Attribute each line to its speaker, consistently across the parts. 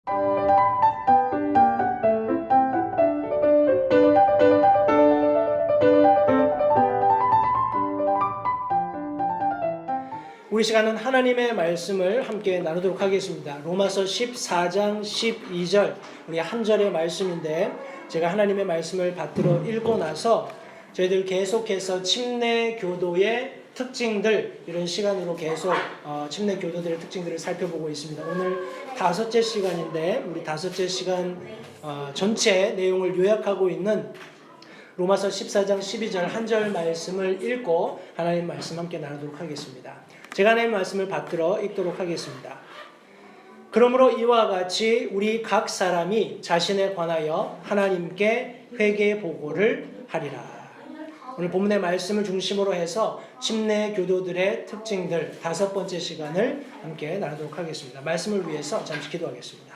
Speaker 1: 우리 시간은 하나님의 말씀을 함께 나누도록 하겠습니다. 로마서 14장 12절 우리 한 절의 말씀인데 제가 하나님의 말씀을 받들어 읽고 나서 저희들 계속해서 침례 교도의 특징들 이런 시간으로 계속 침례 교도들의 특징들을 살펴보고 있습니다. 오늘 5째 시간인데 우리 5째 시간 전체 내용을 요약하고 있는 로마서 14장 12절 한 절 말씀을 읽고 하나님 말씀 함께 나누도록 하겠습니다. 제가 하나님 말씀을 받들어 읽도록 하겠습니다. 그러므로 이와 같이 우리 각 사람이 자신에 관하여 하나님께 회개 보고를 하리라. 오늘 본문의 말씀을 중심으로 해서 침례 교도들의 특징들 5번째 시간을 함께 나누도록 하겠습니다. 말씀을 위해서 잠시 기도하겠습니다.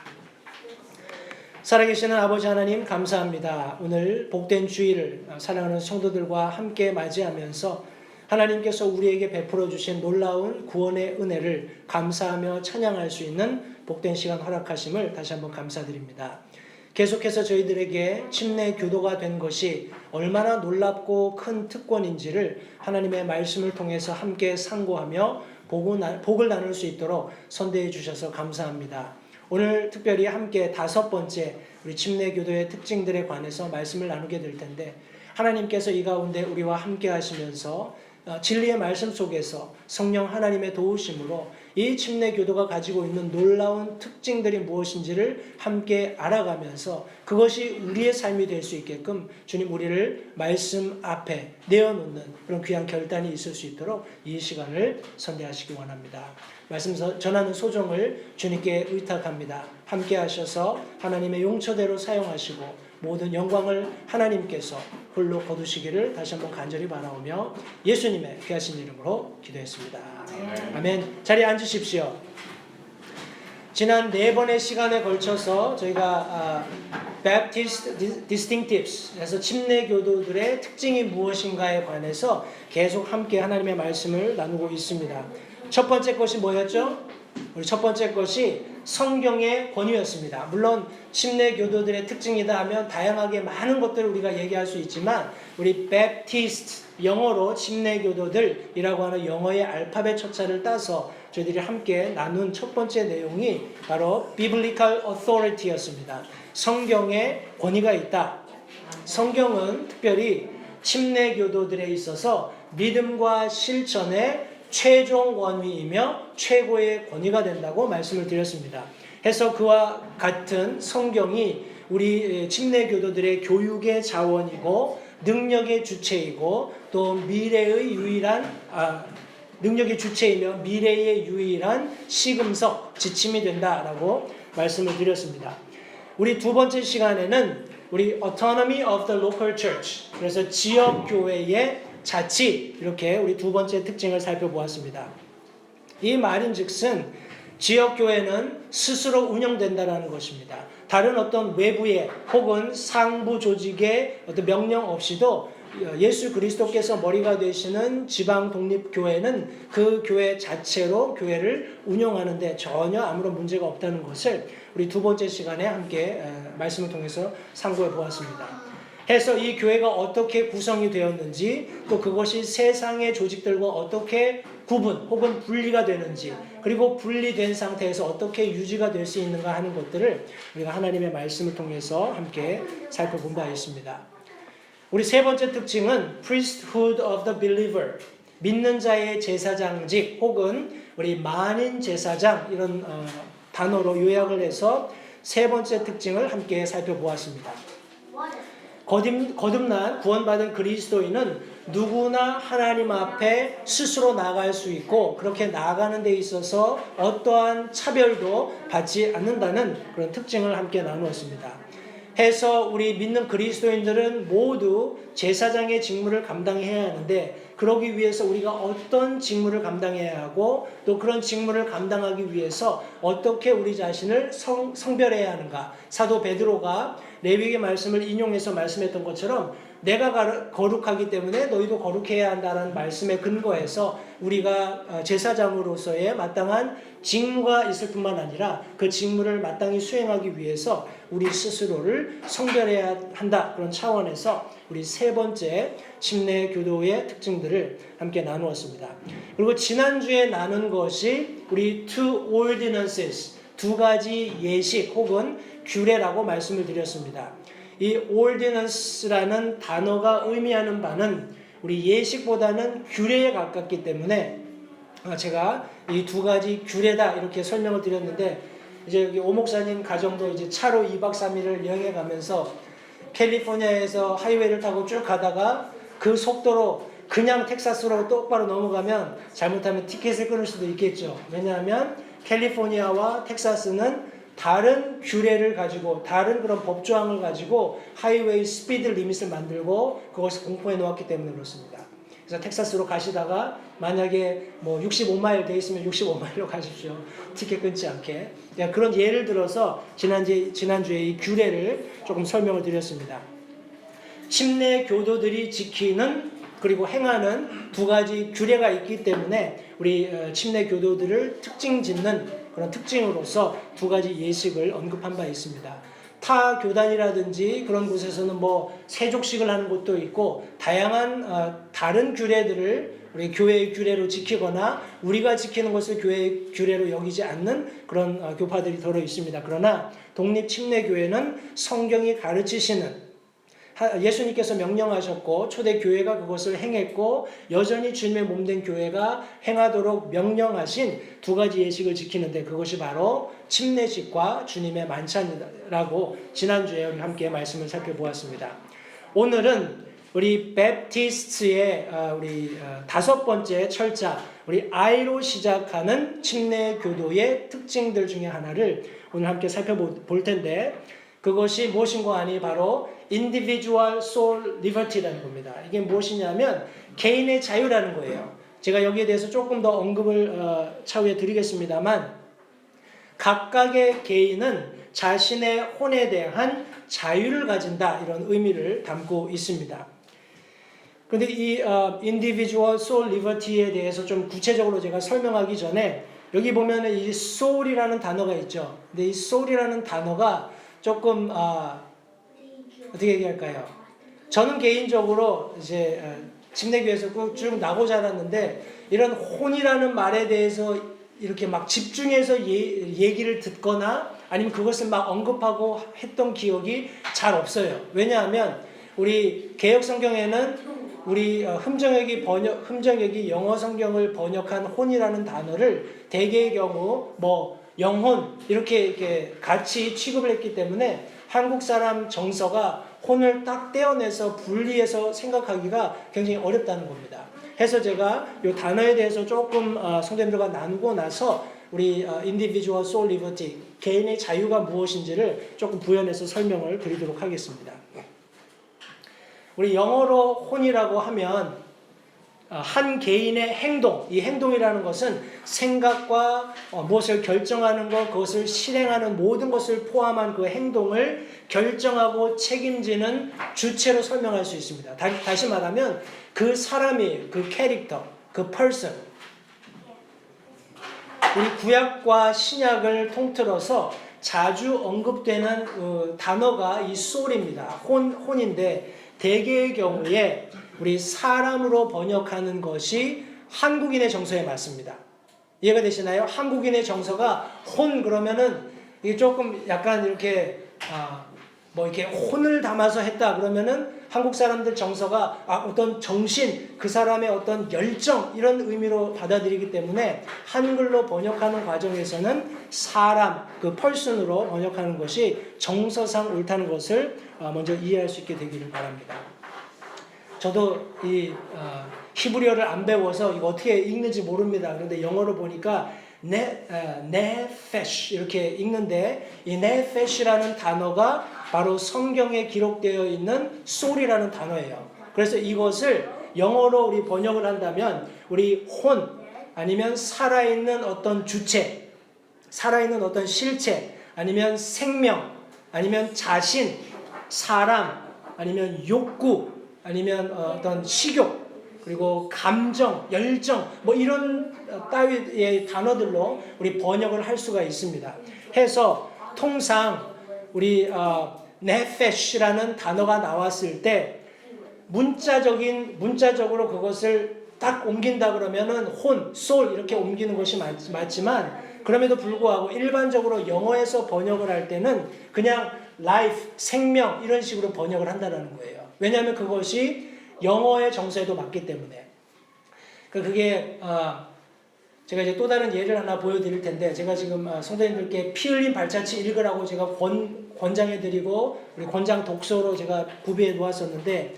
Speaker 1: 살아계시는 아버지 하나님 감사합니다. 오늘 복된 주일을 사랑하는 성도들과 함께 맞이하면서 하나님께서 우리에게 베풀어 주신 놀라운 구원의 은혜를 감사하며 찬양할 수 있는 복된 시간 허락하심을 다시 한번 감사드립니다. 계속해서 저희들에게 침례 교도가 된 것이 얼마나 놀랍고 큰 특권인지를 하나님의 말씀을 통해서 함께 상고하며 복을 나눌 수 있도록 선대해 주셔서 감사합니다. 오늘 특별히 함께 5번째 우리 침례 교도의 특징들에 관해서 말씀을 나누게 될 텐데 하나님께서 이 가운데 우리와 함께 하시면서 진리의 말씀 속에서 성령 하나님의 도우심으로 이 침례 교도가 가지고 있는 놀라운 특징들이 무엇인지를 함께 알아가면서 그것이 우리의 삶이 될 수 있게끔 주님 우리를 말씀 앞에 내어놓는 그런 귀한 결단이 있을 수 있도록 이 시간을 선대하시기 원합니다. 말씀 전하는 소정을 주님께 의탁합니다. 함께 하셔서 하나님의 용처대로 사용하시고 모든 영광을 하나님께서 홀로 거두시기를 다시 한번 간절히 바라오며 예수님의 귀하신 이름으로 기도했습니다. 아멘. 자리에 앉으십시오. 지난 4번의 시간에 걸쳐서 저희가 Baptist Distinctives 그래서 침례 교도들의 특징이 무엇인가에 관해서 계속 함께 하나님의 말씀을 나누고 있습니다. 첫 번째 것이 뭐였죠? 우리 첫 번째 것이 성경의 권위였습니다. 물론 침례 교도들의 특징이다 하면 다양하게 많은 것들을 우리가 얘기할 수 있지만 우리 Baptist 영어로 침례 교도들이라고 하는 영어의 알파벳 첫자를 따서 저희들이 함께 나눈 첫 번째 내용이 바로 Biblical Authority였습니다. 성경에 권위가 있다. 성경은 특별히 침례 교도들에 있어서 믿음과 실천의 최종 권위이며 최고의 권위가 된다고 말씀을 드렸습니다. 해서 그와 같은 성경이 우리 침례 교도들의 교육의 자원이고 능력의 주체이고 또 미래의 유일한 능력의 주체이며 미래의 유일한 시금석 지침이 된다라고 말씀을 드렸습니다. 우리 2번째 시간에는 우리 Autonomy of the Local Church 그래서 지역 교회의 자치 이렇게 우리 2번째 특징을 살펴보았습니다. 이 말인즉슨 지역교회는 스스로 운영된다는 것입니다. 다른 어떤 외부의 혹은 상부 조직의 어떤 명령 없이도 예수 그리스도께서 머리가 되시는 지방 독립교회는 그 교회 자체로 교회를 운영하는데 전혀 아무런 문제가 없다는 것을 우리 2번째 시간에 함께 말씀을 통해서 상고해 보았습니다. 해서 이 교회가 어떻게 구성이 되었는지 또 그것이 세상의 조직들과 어떻게 구분 혹은 분리가 되는지 그리고 분리된 상태에서 어떻게 유지가 될 수 있는가 하는 것들을 우리가 하나님의 말씀을 통해서 함께 살펴본 바 있습니다. 우리 3번째 특징은 priesthood of the believer 믿는 자의 제사장직 혹은 우리 만인 제사장 이런 단어로 요약을 해서 3번째 특징을 함께 살펴보았습니다. 거듭난 구원받은 그리스도인은 누구나 하나님 앞에 스스로 나아갈 수 있고 그렇게 나아가는 데 있어서 어떠한 차별도 받지 않는다는 그런 특징을 함께 나누었습니다. 해서 우리 믿는 그리스도인들은 모두 제사장의 직무를 감당해야 하는데 그러기 위해서 우리가 어떤 직무를 감당해야 하고 또 그런 직무를 감당하기 위해서 어떻게 우리 자신을 성별해야 하는가. 사도 베드로가 레위기의 말씀을 인용해서 말씀했던 것처럼 내가 거룩하기 때문에 너희도 거룩해야 한다는 말씀에 근거해서 우리가 제사장으로서의 마땅한 직무가 있을 뿐만 아니라 그 직무를 마땅히 수행하기 위해서 우리 스스로를 성결해야 한다. 그런 차원에서 우리 세 번째 침례 교도의 특징들을 함께 나누었습니다. 그리고 지난주에 나눈 것이 우리 two ordinances, 두 가지 예식 혹은 규례라고 말씀을 드렸습니다. 이 ordinance라는 단어가 의미하는 바는 우리 예식보다는 규례에 가깝기 때문에 제가 이 두 가지 규례다 이렇게 설명을 드렸는데, 이제 여기 오 목사님 가정도 이제 차로 2박 3일을 여행해 가면서 캘리포니아에서 하이웨이를 타고 쭉 가다가 그 속도로 그냥 텍사스로 똑바로 넘어가면 잘못하면 티켓을 끊을 수도 있겠죠. 왜냐하면 캘리포니아와 텍사스는 다른 규례를 가지고 다른 그런 법조항을 가지고 하이웨이 스피드 리밋을 만들고 그것을 공포해 놓았기 때문에 그렇습니다. 그래서 텍사스로 가시다가 만약에 뭐 65마일 돼 있으면 65마일로 가십시오. 티켓 끊지 않게. 그런 예를 들어서 지난주에 이 규례를 조금 설명을 드렸습니다. 침례 교도들이 지키는 그리고 행하는 두 가지 규례가 있기 때문에 우리 침례 교도들을 특징 짓는 그런 특징으로서 두 가지 예식을 언급한 바 있습니다. 타 교단이라든지 그런 곳에서는 뭐 세족식을 하는 곳도 있고 다양한 다른 규례들을 우리 교회의 규례로 지키거나 우리가 지키는 것을 교회의 규례로 여기지 않는 그런 교파들이 더러 있습니다. 그러나 독립침례교회는 성경이 가르치시는, 예수님께서 명령하셨고 초대교회가 그것을 행했고 여전히 주님의 몸된 교회가 행하도록 명령하신 두 가지 예식을 지키는데, 그것이 바로 침례식과 주님의 만찬이라고 지난주에 우리 함께 말씀을 살펴보았습니다. 오늘은 우리 베프티스트의 우리 다섯 번째 철자, 우리 I로 시작하는 침례교도의 특징들 중에 하나를 오늘 함께 살펴볼 텐데, 그것이 무엇인가 하니 바로 individual soul liberty라는 겁니다. 이게 무엇이냐면 개인의 자유라는 거예요. 제가 여기에 대해서 조금 더 언급을 차후에 드리겠습니다만, 각각의 개인은 자신의 혼에 대한 자유를 가진다, 이런 의미를 담고 있습니다. 그런데 이 individual soul liberty에 대해서 좀 구체적으로 제가 설명하기 전에 여기 보면은 이 soul이라는 단어가 있죠. 근데 이 soul이라는 단어가 조금 어떻게 얘기할까요? 저는 개인적으로 이제 침례교회에서 쭉 나고 자랐는데 이런 혼이라는 말에 대해서 이렇게 막 집중해서 얘기를 듣거나 아니면 그것을 막 언급하고 했던 기억이 잘 없어요. 왜냐하면 우리 개역 성경에는 우리 흠정역이 영어 성경을 번역한 혼이라는 단어를 대개의 경우 뭐 영혼 이렇게 같이 취급을 했기 때문에 한국 사람 정서가 혼을 딱 떼어내서 분리해서 생각하기가 굉장히 어렵다는 겁니다. 해서 제가 이 단어에 대해서 조금 성도님들과 나누고 나서 우리 individual soul liberty, 개인의 자유가 무엇인지를 조금 부연해서 설명을 드리도록 하겠습니다. 우리 영어로 혼이라고 하면 한 개인의 행동, 이 행동이라는 것은 생각과 무엇을 결정하는 것, 그것을 실행하는 모든 것을 포함한 그 행동을 결정하고 책임지는 주체로 설명할 수 있습니다. 다시 말하면 그 사람이, 그 캐릭터, 그 person, 우리 구약과 신약을 통틀어서 자주 언급되는 단어가 이 soul입니다. 혼인데 대개의 경우에 우리 사람으로 번역하는 것이 한국인의 정서에 맞습니다. 이해가 되시나요? 한국인의 정서가 혼 그러면은 이게 조금 약간 이렇게 뭐 이렇게 혼을 담아서 했다 그러면은 한국 사람들 정서가 어떤 정신, 그 사람의 어떤 열정 이런 의미로 받아들이기 때문에 한글로 번역하는 과정에서는 사람, 그 person으로 번역하는 것이 정서상 옳다는 것을 먼저 이해할 수 있게 되기를 바랍니다. 저도 이 히브리어를 안 배워서 이거 어떻게 읽는지 모릅니다. 그런데 영어로 보니까 네페쉬 이렇게 읽는데 이 네페쉬라는 단어가 바로 성경에 기록되어 있는 soul이라는 단어예요. 그래서 이것을 영어로 우리 번역을 한다면 우리 혼 아니면 살아있는 어떤 주체, 살아있는 어떤 실체 아니면 생명 아니면 자신, 사람 아니면 욕구 아니면 어떤 식욕, 그리고 감정, 열정, 뭐 이런 따위의 단어들로 우리 번역을 할 수가 있습니다. 해서 통상 우리 네페시라는 단어가 나왔을 때 문자적으로 그것을 딱 옮긴다 그러면은 혼, 소울 이렇게 옮기는 것이 맞지만 그럼에도 불구하고 일반적으로 영어에서 번역을 할 때는 그냥 life, 생명 이런 식으로 번역을 한다는 거예요. 왜냐하면 그것이 영어의 정서에도 맞기 때문에. 그게 제가 이제 또 다른 예를 하나 보여드릴 텐데 제가 지금 성도님들께 피 흘린 발자취 읽으라고 제가 권장해드리고 우리 권장 독서로 제가 구비해 놓았었는데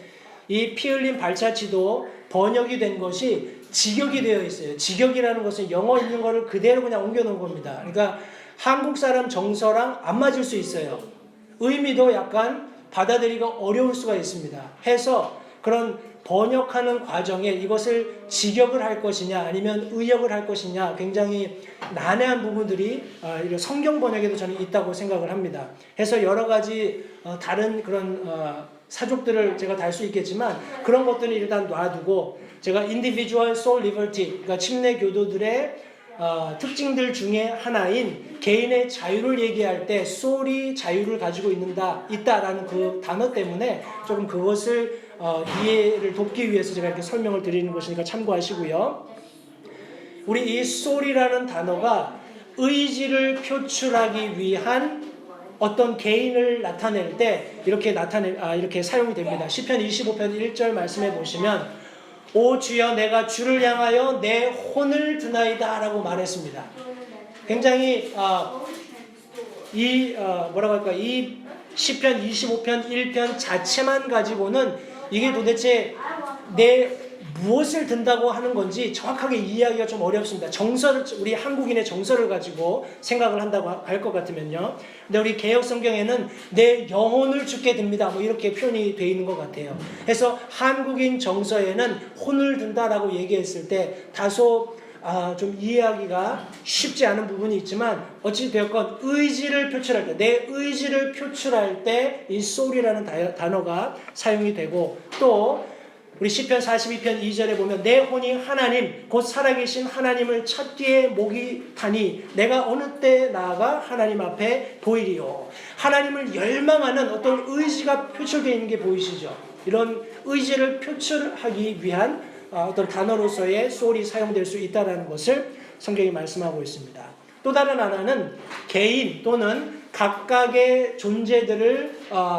Speaker 1: 이 피 흘린 발자취도 번역이 된 것이 직역이 되어 있어요. 직역이라는 것은 영어 있는 거를 그대로 그냥 옮겨놓은 겁니다. 그러니까 한국 사람 정서랑 안 맞을 수 있어요. 의미도 약간 받아들이기가 어려울 수가 있습니다. 해서 그런 번역하는 과정에 이것을 직역을 할 것이냐 아니면 의역을 할 것이냐 굉장히 난해한 부분들이 성경 번역에도 저는 있다고 생각을 합니다. 해서 여러 가지 다른 그런 사족들을 제가 달 수 있겠지만 그런 것들은 일단 놔두고 제가 individual soul liberty, 그러니까 침례 교도들의 특징들 중에 하나인 개인의 자유를 얘기할 때 soul이 자유를 가지고 있다라는 그 단어 때문에 조금 그것을 이해를 돕기 위해서 제가 이렇게 설명을 드리는 것이니까 참고하시고요. 우리 이 soul이라는 단어가 의지를 표출하기 위한 어떤 개인을 나타낼 때 이렇게 사용이 됩니다. 시편 25편 1절 말씀해 보시면 오 주여 내가 주를 향하여 내 혼을 드나이다 라고 말했습니다. 굉장히 이 시편 25편 1편 자체만 가지고는 이게 도대체 무엇을 든다고 하는 건지 정확하게 이해하기가 좀 어렵습니다. 우리 한국인의 정서를 가지고 생각을 한다고 할 것 같으면요. 근데 우리 개역 성경에는 내 영혼을 주께 듭니다. 뭐 이렇게 표현이 되어 있는 것 같아요. 그래서 한국인 정서에는 혼을 든다라고 얘기했을 때 다소 좀 이해하기가 쉽지 않은 부분이 있지만 어찌되었건 의지를 표출할 때, 내 의지를 표출할 때 이 soul이라는 단어가 사용이 되고 또 우리 시편 42편 2절에 보면 내 혼이 하나님 곧 살아계신 하나님을 찾기에 목이 타니 내가 어느 때 나아가 하나님 앞에 보이리요. 하나님을 열망하는 어떤 의지가 표출되어 있는 게 보이시죠? 이런 의지를 표출하기 위한 어떤 단어로서의 soul이 사용될 수 있다는 것을 성경이 말씀하고 있습니다. 또 다른 하나는 개인 또는 각각의 존재들을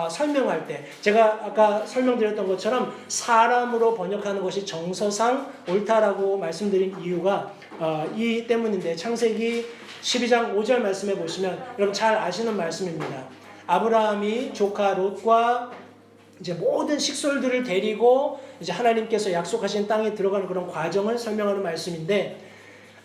Speaker 1: 설명할 때 제가 아까 설명드렸던 것처럼 사람으로 번역하는 것이 정서상 옳다라고 말씀드린 이유가 이 때문인데 창세기 12장 5절 말씀해 보시면 여러분 잘 아시는 말씀입니다. 아브라함이 조카 롯과 이제 모든 식솔들을 데리고 이제 하나님께서 약속하신 땅에 들어가는 그런 과정을 설명하는 말씀인데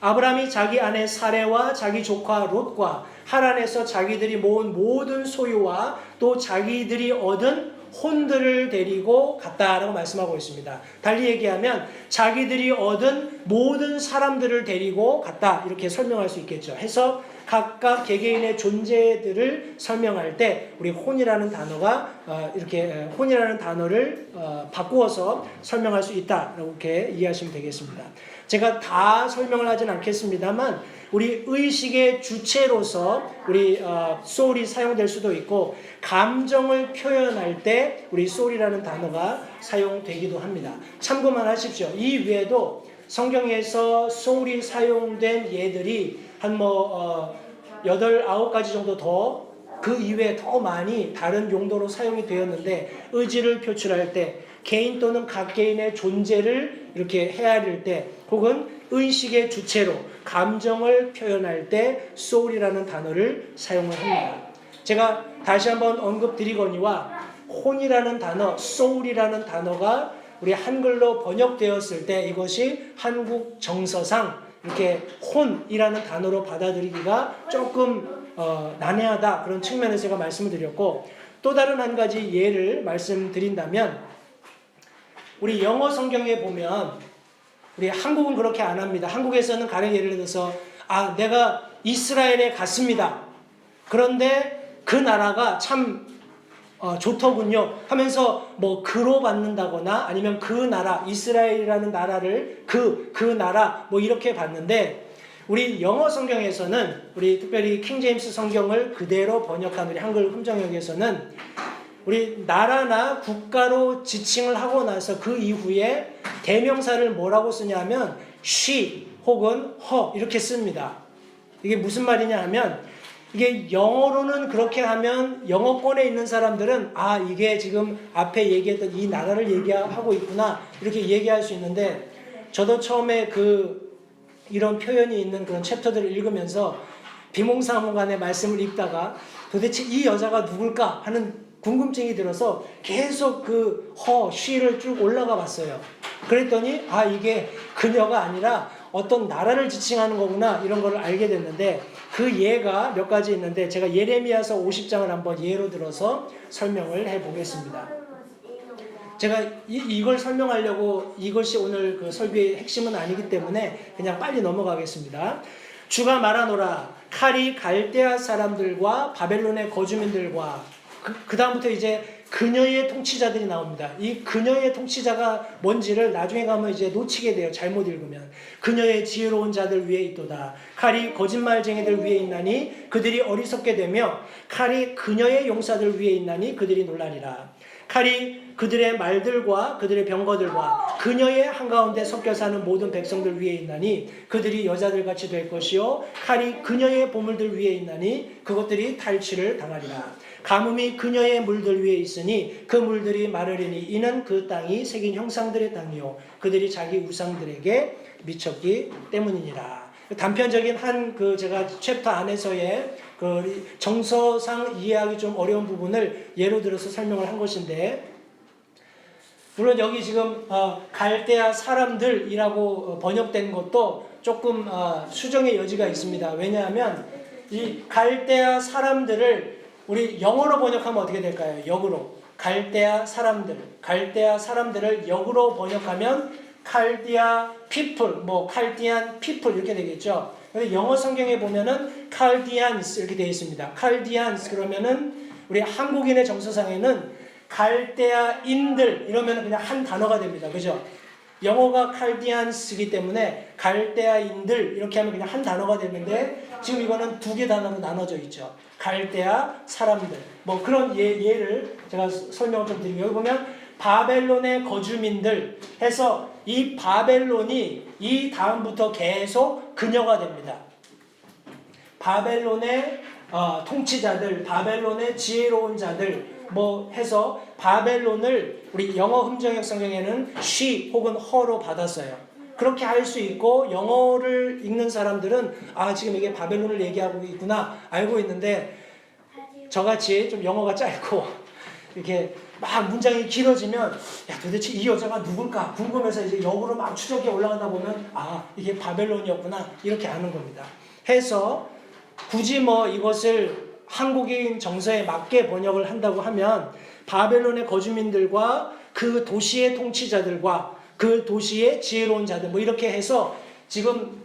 Speaker 1: 아브라함이 자기 아내 사레와 자기 조카 롯과 하란에서 자기들이 모은 모든 소유와 또 자기들이 얻은 혼들을 데리고 갔다라고 말씀하고 있습니다. 달리 얘기하면 자기들이 얻은 모든 사람들을 데리고 갔다 이렇게 설명할 수 있겠죠. 해서 각각 개개인의 존재들을 설명할 때 우리 혼이라는 단어가 이렇게 혼이라는 단어를 바꾸어서 설명할 수 있다라고 이렇게 이해하시면 되겠습니다. 제가 다 설명을 하진 않겠습니다만 우리 의식의 주체로서 우리 soul이 사용될 수도 있고 감정을 표현할 때 우리 soul이라는 단어가 사용되기도 합니다. 참고만 하십시오. 이 외에도 성경에서 soul이 사용된 예들이 한 8, 9가지 정도 더 그 이외에 더 많이 다른 용도로 사용이 되었는데 의지를 표출할 때 개인 또는 각 개인의 존재를 이렇게 헤아릴 때 혹은 의식의 주체로 감정을 표현할 때 soul이라는 단어를 사용을 합니다. 제가 다시 한번 언급드리거니와 혼이라는 단어, soul이라는 단어가 우리 한글로 번역되었을 때 이것이 한국 정서상 이렇게 혼이라는 단어로 받아들이기가 조금 난해하다 그런 측면에서 제가 말씀을 드렸고 또 다른 한 가지 예를 말씀드린다면 우리 영어 성경에 보면 우리 한국은 그렇게 안 합니다. 한국에서는 가령 예를 들어서 내가 이스라엘에 갔습니다. 그런데 그 나라가 참 좋더군요 하면서 뭐 그로 받는다거나 아니면 그 나라 이스라엘이라는 나라를 그 나라 뭐 이렇게 봤는데 우리 영어 성경에서는 우리 특별히 킹 제임스 성경을 그대로 번역한 우리 한글 흠정역에서는 우리 나라나 국가로 지칭을 하고 나서 그 이후에 대명사를 뭐라고 쓰냐면 she 혹은 her 이렇게 씁니다. 이게 무슨 말이냐 하면 이게 영어로는 그렇게 하면 영어권에 있는 사람들은 이게 지금 앞에 얘기했던 이 나라를 얘기하고 있구나 이렇게 얘기할 수 있는데 저도 처음에 이런 표현이 있는 그런 챕터들을 읽으면서 비몽사몽간의 말씀을 읽다가 도대체 이 여자가 누굴까 하는 궁금증이 들어서 계속 she를 쭉 올라가 봤어요. 그랬더니 이게 그녀가 아니라 어떤 나라를 지칭하는 거구나 이런 걸 알게 됐는데 그 예가 몇 가지 있는데 제가 예레미야서 50장을 한번 예로 들어서 설명을 해보겠습니다. 제가 이걸 설명하려고 이것이 오늘 설교의 핵심은 아니기 때문에 그냥 빨리 넘어가겠습니다. 주가 말하노라 칼이 갈대아 사람들과 바벨론의 거주민들과 그 다음부터 이제 그녀의 통치자들이 나옵니다. 이 그녀의 통치자가 뭔지를 나중에 가면 이제 놓치게 돼요. 잘못 읽으면. 그녀의 지혜로운 자들 위에 있도다. 칼이 거짓말쟁이들 위에 있나니 그들이 어리석게 되며 칼이 그녀의 용사들 위에 있나니 그들이 놀라리라. 칼이 그들의 말들과 그들의 병거들과 그녀의 한가운데 섞여 사는 모든 백성들 위에 있나니 그들이 여자들같이 될 것이요 칼이 그녀의 보물들 위에 있나니 그것들이 탈취를 당하리라. 가뭄이 그녀의 물들 위에 있으니 그 물들이 마르리니 이는 그 땅이 새긴 형상들의 땅이요 그들이 자기 우상들에게 미쳤기 때문이니라. 단편적인 제가 챕터 안에서의 정서상 이해하기 좀 어려운 부분을 예로 들어서 설명을 한 것인데 물론 여기 지금 갈대아 사람들이라고 번역된 것도 조금 수정의 여지가 있습니다. 왜냐하면 이 갈대아 사람들을 우리 영어로 번역하면 어떻게 될까요? 역으로 갈대아 사람들을 역으로 번역하면 칼디아 people, 칼디안 people 이렇게 되겠죠. 근데 영어 성경에 보면은 칼디안스 이렇게 되어 있습니다. 칼디안스 그러면은 우리 한국인의 정서상에는 갈대아인들 이러면은 그냥 한 단어가 됩니다. 그죠? 영어가 칼디안스이기 때문에 갈대아인들 이렇게 하면 그냥 한 단어가 되는데 지금 이거는 두 개 단어로 나눠져 있죠. 갈대아 사람들 그런 예를 제가 설명을 좀 드리고 여기 보면 바벨론의 거주민들 해서 이 바벨론이 이 다음부터 계속 그녀가 됩니다. 바벨론의 통치자들, 바벨론의 지혜로운 자들 해서 바벨론을 우리 영어 흠정역 성경에는 she 혹은 her로 받았어요. 그렇게 할 수 있고 영어를 읽는 사람들은 지금 이게 바벨론을 얘기하고 있구나 알고 있는데 저같이 좀 영어가 짧고 이렇게 막 문장이 길어지면 도대체 이 여자가 누굴까 궁금해서 이제 역으로 막 추적해 올라가다 보면 이게 바벨론이었구나 이렇게 아는 겁니다. 해서 굳이 이것을 한국인 정서에 맞게 번역을 한다고 하면 바벨론의 거주민들과 그 도시의 통치자들과 그 도시의 지혜로운 자들 이렇게 해서 지금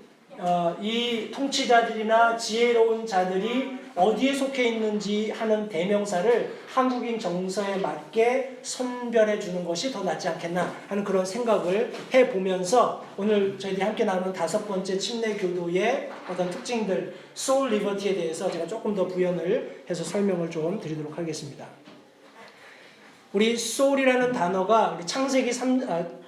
Speaker 1: 이 통치자들이나 지혜로운 자들이 어디에 속해 있는지 하는 대명사를 한국인 정서에 맞게 선별해 주는 것이 더 낫지 않겠나 하는 그런 생각을 해보면서 오늘 저희들이 함께 나누는 5번째 침례 교도의 어떤 특징들 소울 리버티에 대해서 제가 조금 더 부연을 해서 설명을 좀 드리도록 하겠습니다. 우리 소울이라는 단어가 우리 창세기 3장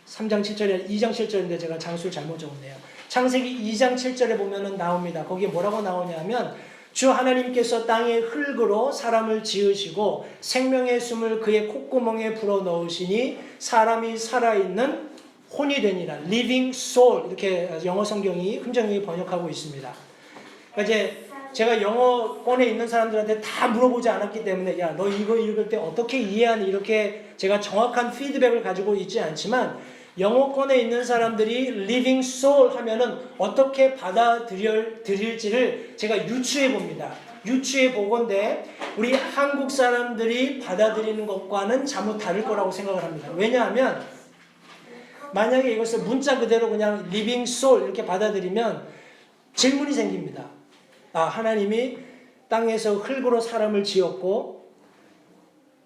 Speaker 1: 7절에 2장 7절인데 제가 장수를 잘못 적었네요. 창세기 2장 7절에 보면은 나옵니다. 거기에 뭐라고 나오냐면 주 하나님께서 땅의 흙으로 사람을 지으시고 생명의 숨을 그의 콧구멍에 불어넣으시니 사람이 살아있는 혼이 되니라. living soul 이렇게 영어 성경이 흠정이 번역하고 있습니다. 그러니까 이제 제가 영어권에 있는 사람들한테 다 물어보지 않았기 때문에 너 이거 읽을 때 어떻게 이해하니 이렇게 제가 정확한 피드백을 가지고 있지 않지만 영어권에 있는 사람들이 living soul 하면은 어떻게 받아들일지를 제가 유추해 봅니다. 유추해 보건데 우리 한국 사람들이 받아들이는 것과는 잘못 다를 거라고 생각을 합니다. 왜냐하면 만약에 이것을 문자 그대로 그냥 living soul 이렇게 받아들이면 질문이 생깁니다. 하나님이 땅에서 흙으로 사람을 지었고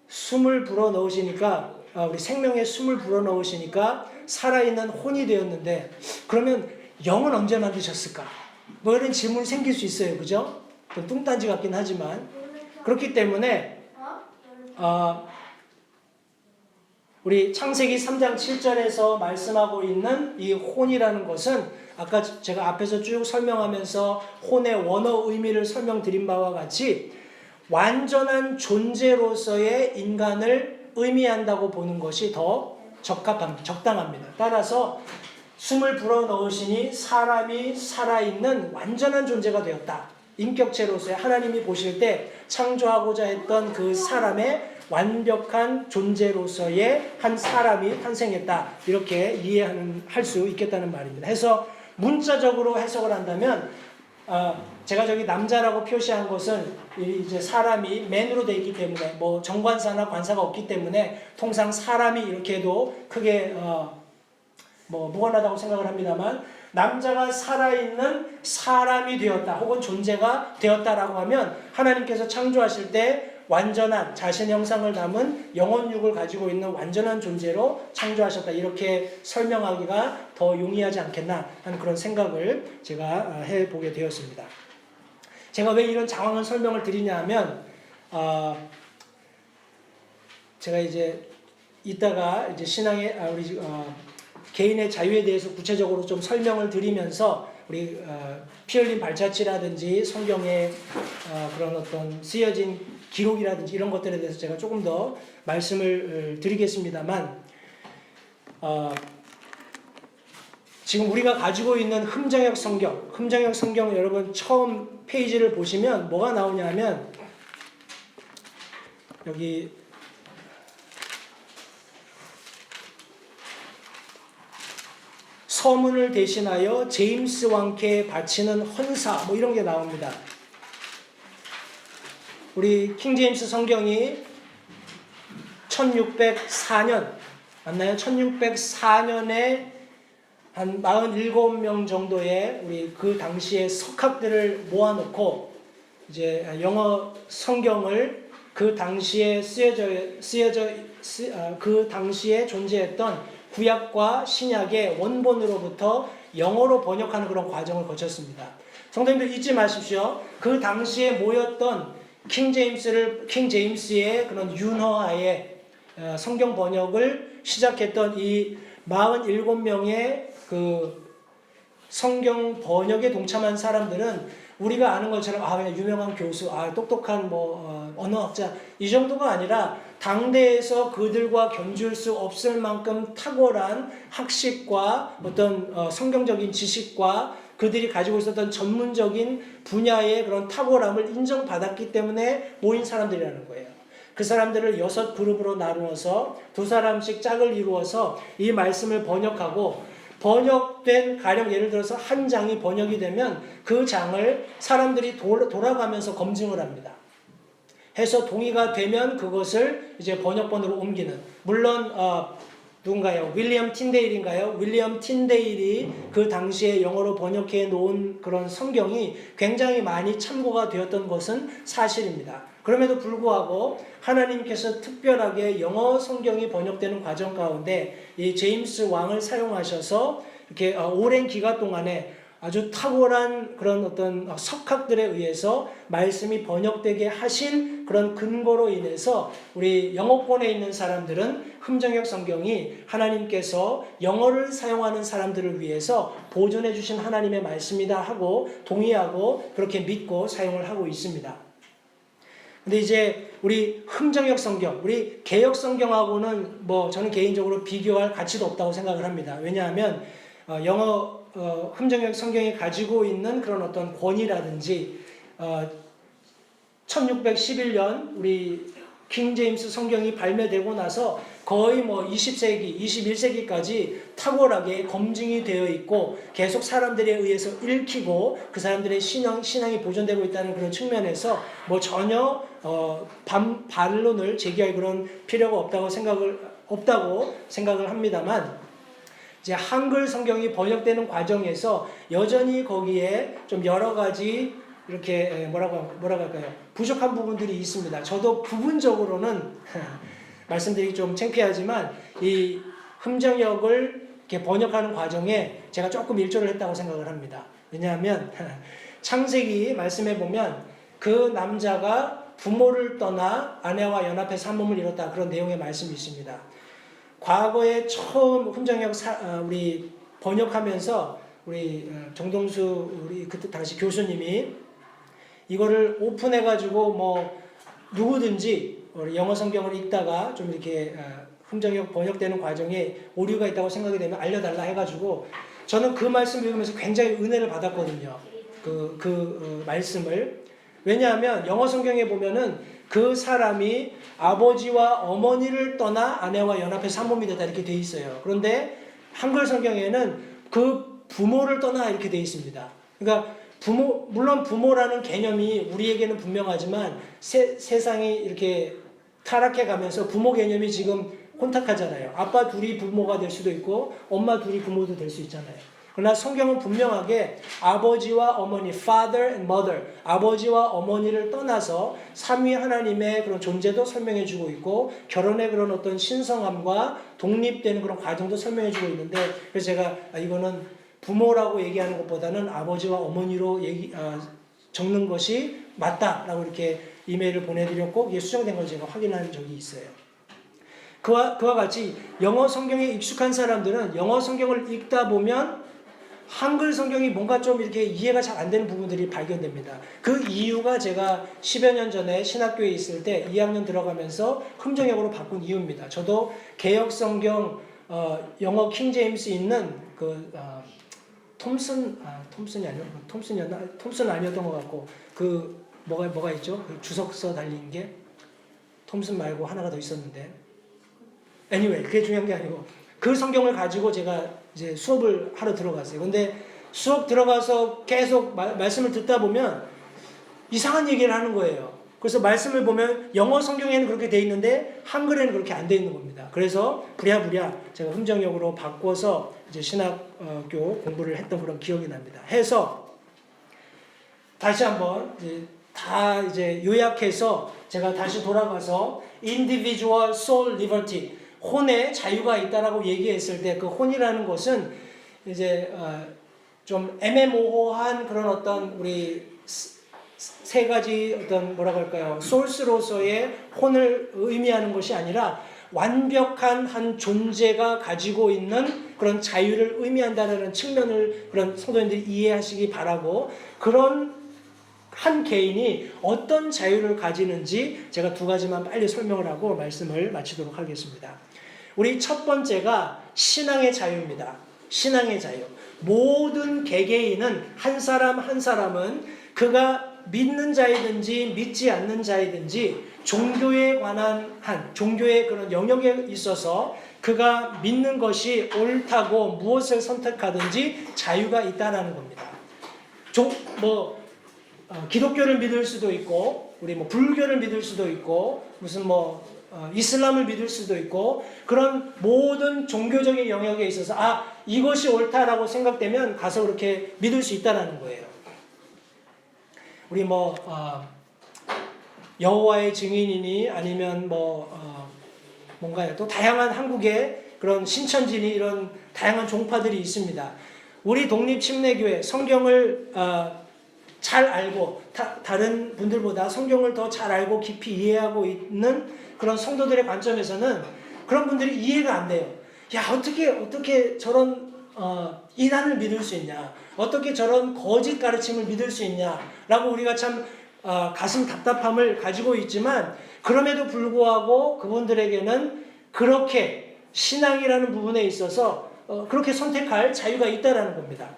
Speaker 1: 숨을 불어 넣으시니까 우리 생명의 숨을 불어 넣으시니까 살아있는 혼이 되었는데 그러면 영은 언제 만드셨을까? 뭐 이런 질문이 생길 수 있어요. 그죠? 좀 뚱딴지 같긴 하지만 그렇기 때문에 우리 창세기 3장 7절에서 말씀하고 있는 이 혼이라는 것은 아까 제가 앞에서 쭉 설명하면서 혼의 원어 의미를 설명드린 바와 같이 완전한 존재로서의 인간을 의미한다고 보는 것이 더 적당합니다. 따라서 숨을 불어넣으시니 사람이 살아있는 완전한 존재가 되었다. 인격체로서의 하나님이 보실 때 창조하고자 했던 그 사람의 완벽한 존재로서의 한 사람이 탄생했다. 이렇게 이해할 수 있겠다는 말입니다. 해서 문자적으로 해석을 한다면 제가 저기 남자라고 표시한 것은 이제 사람이 맨으로 되어 있기 때문에 뭐 정관사나 관사가 없기 때문에 통상 사람이 이렇게 해도 크게 뭐 무관하다고 생각을 합니다만 남자가 살아있는 사람이 되었다 혹은 존재가 되었다라고 하면 하나님께서 창조하실 때 완전한 자신의 형상을 담은 영혼육을 가지고 있는 완전한 존재로 창조하셨다. 이렇게 설명하기가 더 용이하지 않겠나 하는 그런 생각을 제가 해보게 되었습니다. 제가 왜 이런 장황한 설명을 드리냐 하면 제가 이제 이따가 이제 신앙의 우리 개인의 자유에 대해서 구체적으로 좀 설명을 드리면서 우리 피 흘린 발자취라든지 성경의 그런 어떤 쓰여진 기록이라든지 이런 것들에 대해서 제가 조금 더 말씀을 드리겠습니다만 지금 우리가 가지고 있는 흠정역 성경 여러분 처음 페이지를 보시면 뭐가 나오냐면 여기 서문을 대신하여 제임스 왕께 바치는 헌사 뭐 이런 게 나옵니다. 우리 킹제임스 성경이 1604년 맞나요? 1604년에 한 47명 정도의 우리 그 당시의 석학들을 모아놓고 이제 영어 성경을 그 당시에 그 당시에 존재했던 구약과 신약의 원본으로부터 영어로 번역하는 그런 과정을 거쳤습니다. 성도님들 잊지 마십시오. 그 당시에 모였던 킹 제임스의 그런 윤허하에 성경 번역을 시작했던 이 47명의 그 성경 번역에 동참한 사람들은 우리가 아는 것처럼 그냥 유명한 교수, 똑똑한 언어학자 이 정도가 아니라 당대에서 그들과 견줄 수 없을 만큼 탁월한 학식과 어떤 성경적인 지식과 그들이 가지고 있었던 전문적인 분야의 그런 탁월함을 인정받았기 때문에 모인 사람들이라는 거예요. 그 사람들을 6그룹으로 나누어서 2사람씩 짝을 이루어서 이 말씀을 번역하고 번역된 가령 예를 들어서 한 장이 번역이 되면 그 장을 사람들이 돌아가면서 검증을 합니다. 해서 동의가 되면 그것을 이제 번역본으로 옮기는 물론 누군가요? 윌리엄 틴데일인가요? 윌리엄 틴데일이 그 당시에 영어로 번역해 놓은 그런 성경이 굉장히 많이 참고가 되었던 것은 사실입니다. 그럼에도 불구하고 하나님께서 특별하게 영어 성경이 번역되는 과정 가운데 이 제임스 왕을 사용하셔서 이렇게 오랜 기간 동안에 아주 탁월한 그런 어떤 석학들에 의해서 말씀이 번역되게 하신 그런 근거로 인해서 우리 영어권에 있는 사람들은 흠정역 성경이 하나님께서 영어를 사용하는 사람들을 위해서 보존해 주신 하나님의 말씀이다 하고 동의하고 그렇게 믿고 사용을 하고 있습니다. 근데 이제 우리 흠정역 성경, 우리 개역 성경하고는 저는 개인적으로 비교할 가치도 없다고 생각을 합니다. 왜냐하면 영어 흠정역 성경이 가지고 있는 그런 어떤 권위라든지 1611년 우리 킹 제임스 성경이 발매되고 나서 거의 20세기, 21세기까지 탁월하게 검증이 되어 있고 계속 사람들에 의해서 읽히고 그 사람들의 신앙이 보존되고 있다는 그런 측면에서 전혀 반론을 제기할 그런 필요가 없다고 생각을 합니다만 이제 한글 성경이 번역되는 과정에서 여전히 거기에 좀 여러 가지 이렇게 뭐라고 할까요? 부족한 부분들이 있습니다. 저도 부분적으로는 말씀드리기 좀 창피하지만 이 흠정역을 이렇게 번역하는 과정에 제가 조금 일조를 했다고 생각을 합니다. 왜냐하면 창세기 말씀해 보면 그 남자가 부모를 떠나 아내와 연합해서 한 몸을 이뤘다, 그런 내용의 말씀이 있습니다. 과거에 처음 흠정역 우리 번역하면서 우리 정동수 우리 그때 당시 교수님이 이거를 오픈해가지고 뭐 누구든지 영어 성경을 읽다가 좀 이렇게 흠정역 번역되는 과정에 오류가 있다고 생각이 되면 알려달라 해가지고 저는 그 말씀을 읽으면서 굉장히 은혜를 받았거든요. 그 말씀을. 왜냐하면 영어 성경에 보면은 그 사람이 아버지와 어머니를 떠나 아내와 연합해서 한 몸이 되다 이렇게 돼 있어요. 그런데 한글 성경에는 그 부모를 떠나 이렇게 돼 있습니다. 그러니까 물론 부모라는 개념이 우리에게는 분명하지만 세상이 이렇게 타락해 가면서 부모 개념이 지금 혼탁하잖아요. 아빠 둘이 부모가 될 수도 있고 엄마 둘이 부모도 될 수 있잖아요. 그러나 성경은 분명하게 아버지와 어머니, father and mother, 아버지와 어머니를 떠나서 삼위 하나님의 그런 존재도 설명해 주고 있고 결혼의 그런 어떤 신성함과 독립되는 그런 과정도 설명해 주고 있는데, 그래서 제가 이거는 부모라고 얘기하는 것보다는 아버지와 어머니로 적는 것이 맞다라고 이렇게 이메일을 보내드렸고 이게 수정된 걸 제가 확인한 적이 있어요. 그와 같이 영어 성경에 익숙한 사람들은 영어 성경을 읽다 보면 한글 성경이 뭔가 좀 이렇게 이해가 잘 안 되는 부분들이 발견됩니다. 그 이유가 제가 10여 년 전에 신학교에 있을 때 2학년 들어가면서 흠정역으로 바꾼 이유입니다. 저도 개역 성경 영어 킹제임스 있는 톰슨이 아니었나? 톰슨 아니었던 것 같고 그 뭐가 있죠? 그 주석서 달린 게 톰슨 말고 하나가 더 있었는데 anyway 그게 중요한 게 아니고 그 성경을 가지고 제가 이제 수업을 하러 들어갔어요. 근데 수업 들어가서 계속 말씀을 듣다 보면 이상한 얘기를 하는 거예요. 그래서 말씀을 보면 영어 성경에는 그렇게 돼 있는데 한글에는 그렇게 안 돼 있는 겁니다. 그래서 부랴부랴 제가 흠정역으로 바꿔서 이제 신학교 공부를 했던 그런 기억이 납니다. 해서 다시 한번 이제 요약해서 제가 다시 돌아가서 individual soul liberty, 혼의 자유가 있다라고 얘기했을 때 그 혼이라는 것은 이제 좀 애매모호한 그런 어떤 우리 세 가지 어떤 뭐라고 할까요? 소스로서의 혼을 의미하는 것이 아니라 완벽한 한 존재가 가지고 있는 그런 자유를 의미한다는 측면을 그런 성도님들이 이해하시기 바라고, 그런 한 개인이 어떤 자유를 가지는지 제가 두 가지만 빨리 설명을 하고 말씀을 마치도록 하겠습니다. 우리 첫 번째가 신앙의 자유입니다. 신앙의 자유. 모든 개개인은 한 사람 한 사람은 그가 믿는 자이든지 믿지 않는 자이든지 종교에 관한 종교의 그런 영역에 있어서 그가 믿는 것이 옳다고 무엇을 선택하든지 자유가 있다는 겁니다. 기독교를 믿을 수도 있고 우리 불교를 믿을 수도 있고 무슨 이슬람을 믿을 수도 있고 그런 모든 종교적인 영역에 있어서 이것이 옳다라고 생각되면 가서 그렇게 믿을 수 있다는 거예요. 우리 여호와의 증인이니 아니면 뭔가요? 또 다양한 한국의 그런 신천지니 이런 다양한 종파들이 있습니다. 우리 독립침례교회 성경을 잘 알고 다른 분들보다 성경을 더 잘 알고 깊이 이해하고 있는 그런 성도들의 관점에서는 그런 분들이 이해가 안 돼요. 야, 어떻게 저런 이단을 믿을 수 있냐? 어떻게 저런 거짓 가르침을 믿을 수 있냐? 라고 우리가 참 가슴 답답함을 가지고 있지만 그럼에도 불구하고 그분들에게는 그렇게 신앙이라는 부분에 있어서 그렇게 선택할 자유가 있다라는 겁니다.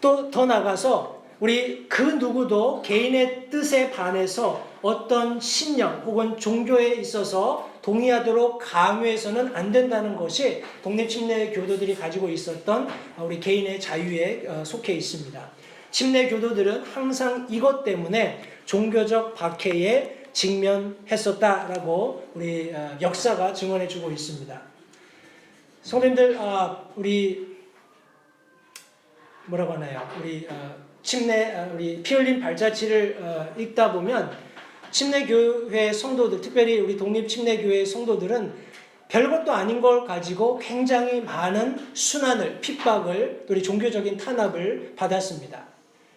Speaker 1: 또 더 나가서 우리 그 누구도 개인의 뜻에 반해서 어떤 신령 혹은 종교에 있어서 동의하도록 강요해서는 안 된다는 것이 독립침례 교도들이 가지고 있었던 우리 개인의 자유에 속해 있습니다. 침례 교도들은 항상 이것 때문에 종교적 박해에 직면했었다라고 우리 역사가 증언해주고 있습니다. 성도님들, 우리 뭐라고 하나요? 우리 우리 피 흘린 발자취를 읽다 보면 침례교회 성도들, 특별히 우리 독립침례교회 성도들은 별것도 아닌 걸 가지고 굉장히 많은 순환을, 핍박을, 또 우리 종교적인 탄압을 받았습니다.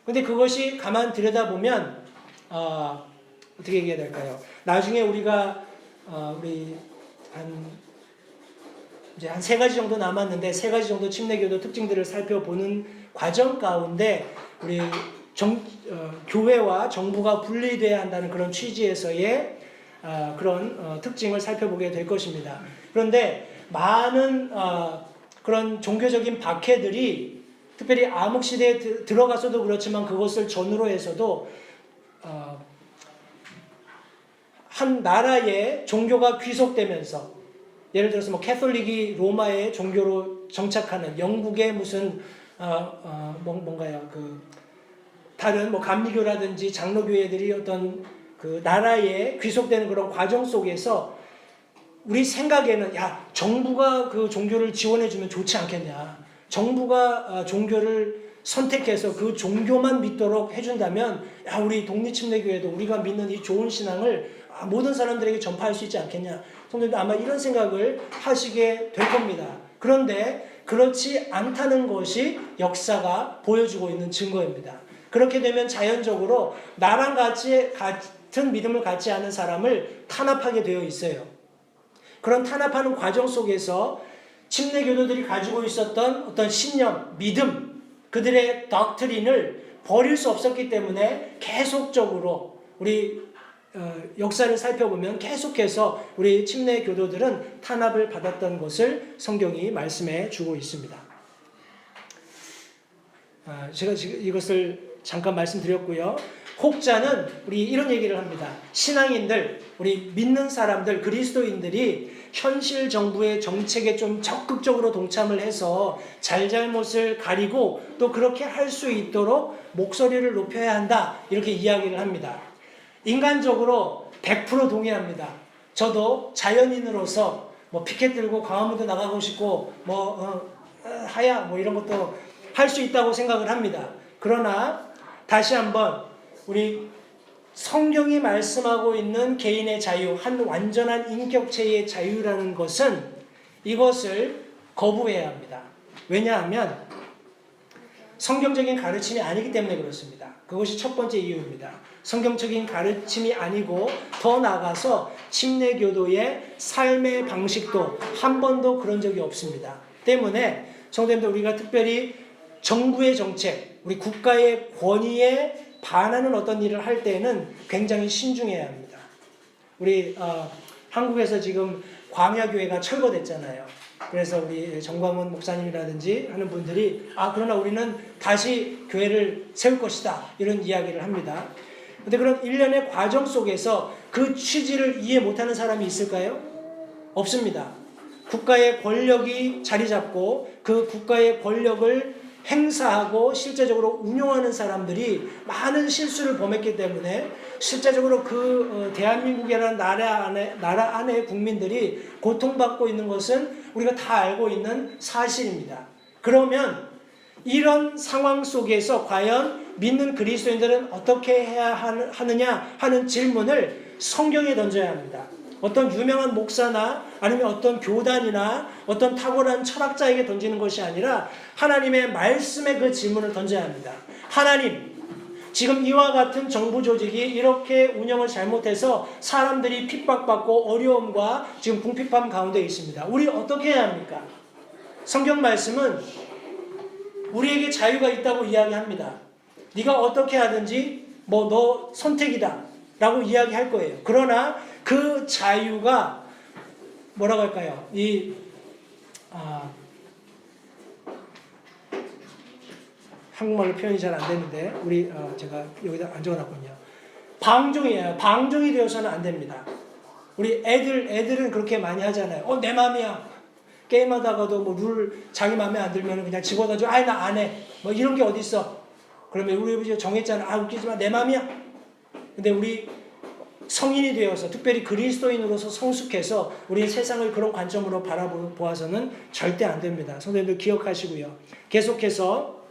Speaker 1: 근데 그것이 가만 들여다보면 어떻게 얘기해야 될까요? 나중에 우리가 우리 이제 한 3가지 정도 남았는데 3가지 정도 침례교도 특징들을 살펴보는 과정 가운데 우리 교회와 정부가 분리돼야 한다는 그런 취지에서의 그런 특징을 살펴보게 될 것입니다. 그런데 많은 그런 종교적인 박해들이 특별히 암흑시대에 들어가서도 그렇지만 그것을 전후로 해서도 한 나라의 종교가 귀속되면서 예를 들어서 뭐 캐톨릭이 로마의 종교로 정착하는 영국의 무슨 뭔가요 다른 뭐 감리교라든지 장로교회들이 어떤 그 나라에 귀속되는 그런 과정 속에서 우리 생각에는 정부가 그 종교를 지원해주면 좋지 않겠냐. 정부가 종교를 선택해서 그 종교만 믿도록 해준다면 우리 독립침례교회도 우리가 믿는 이 좋은 신앙을 모든 사람들에게 전파할 수 있지 않겠냐. 성도님도 아마 이런 생각을 하시게 될 겁니다. 그런데 그렇지 않다는 것이 역사가 보여주고 있는 증거입니다. 그렇게 되면 자연적으로 나랑 같은 믿음을 갖지 않은 사람을 탄압하게 되어 있어요. 그런 탄압하는 과정 속에서 침례교도들이 가지고 있었던 어떤 신념, 믿음, 그들의 덕트린을 버릴 수 없었기 때문에 계속적으로 우리 역사를 살펴보면 계속해서 우리 침례교도들은 탄압을 받았던 것을 성경이 말씀해 주고 있습니다. 제가 지금 이것을 잠깐 말씀드렸고요. 혹자는 우리 이런 얘기를 합니다. 신앙인들, 우리 믿는 사람들, 그리스도인들이 현실 정부의 정책에 좀 적극적으로 동참을 해서 잘잘못을 가리고 또 그렇게 할 수 있도록 목소리를 높여야 한다. 이렇게 이야기를 합니다. 인간적으로 100% 동의합니다. 저도 자연인으로서 뭐 피켓 들고 광화문도 나가고 싶고 하야 이런 것도 할 수 있다고 생각을 합니다. 그러나 다시 한번 우리 성경이 말씀하고 있는 개인의 자유, 한 완전한 인격체의 자유라는 것은 이것을 거부해야 합니다. 왜냐하면 성경적인 가르침이 아니기 때문에 그렇습니다. 그것이 첫 번째 이유입니다. 성경적인 가르침이 아니고 더 나아가서 침례교도의 삶의 방식도 한 번도 그런 적이 없습니다. 때문에 성도님들 우리가 특별히 정부의 정책, 우리 국가의 권위에 반하는 어떤 일을 할 때에는 굉장히 신중해야 합니다. 우리 한국에서 지금 광야교회가 철거됐잖아요. 그래서 우리 정광훈 목사님이라든지 하는 분들이 그러나 우리는 다시 교회를 세울 것이다 이런 이야기를 합니다. 그런데 그런 일련의 과정 속에서 그 취지를 이해 못하는 사람이 있을까요? 없습니다. 국가의 권력이 자리 잡고 그 국가의 권력을 행사하고 실제적으로 운용하는 사람들이 많은 실수를 범했기 때문에 실제적으로 그 대한민국이라는 나라 안의 국민들이 고통받고 있는 것은 우리가 다 알고 있는 사실입니다. 그러면 이런 상황 속에서 과연 믿는 그리스도인들은 어떻게 해야 하느냐 하는 질문을 성경에 던져야 합니다. 어떤 유명한 목사나 아니면 어떤 교단이나 어떤 탁월한 철학자에게 던지는 것이 아니라 하나님의 말씀에 그 질문을 던져야 합니다. 하나님, 지금 이와 같은 정부 조직이 이렇게 운영을 잘못해서 사람들이 핍박받고 어려움과 지금 궁핍함 가운데 있습니다. 우리 어떻게 해야 합니까? 성경 말씀은 우리에게 자유가 있다고 이야기합니다. 네가 어떻게 하든지 너 선택이다 라고 이야기할 거예요. 그러나 그 자유가 뭐라고 할까요? 한국말로 표현이 잘 안 되는데 제가 여기다 안 적어놨군요. 방종이에요. 방종이 되어서는 안 됩니다. 우리 애들은 그렇게 많이 하잖아요. 내 맘이야. 게임하다가도 룰 자기 맘에 안 들면 그냥 집어다 줘. 나 안 해. 이런 게 어디 있어? 그러면 우리 아버지가 정했잖아. 웃기지 마. 내 맘이야. 근데 우리 성인이 되어서 특별히 그리스도인으로서 성숙해서 우리 세상을 그런 관점으로 바라보아서는 절대 안 됩니다. 성도님들 기억하시고요. 계속해서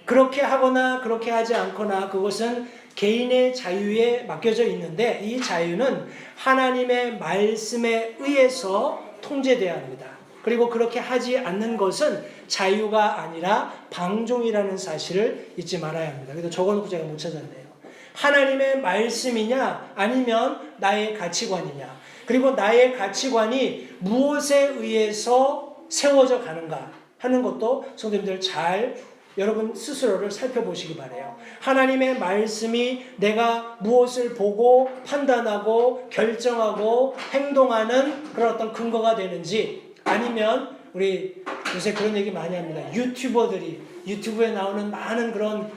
Speaker 1: 그렇게 하거나 그렇게 하지 않거나 그것은 개인의 자유에 맡겨져 있는데 이 자유는 하나님의 말씀에 의해서 통제되어야 합니다. 그리고 그렇게 하지 않는 것은 자유가 아니라 방종이라는 사실을 잊지 말아야 합니다. 그래서 적어놓고 제가 못 찾았네요. 하나님의 말씀이냐 아니면 나의 가치관이냐, 그리고 나의 가치관이 무엇에 의해서 세워져 가는가 하는 것도 성도님들 잘 여러분 스스로를 살펴보시기 바라요. 하나님의 말씀이 내가 무엇을 보고 판단하고 결정하고 행동하는 그런 어떤 근거가 되는지, 아니면 우리 요새 그런 얘기 많이 합니다. 유튜버들이 유튜브에 나오는 많은 그런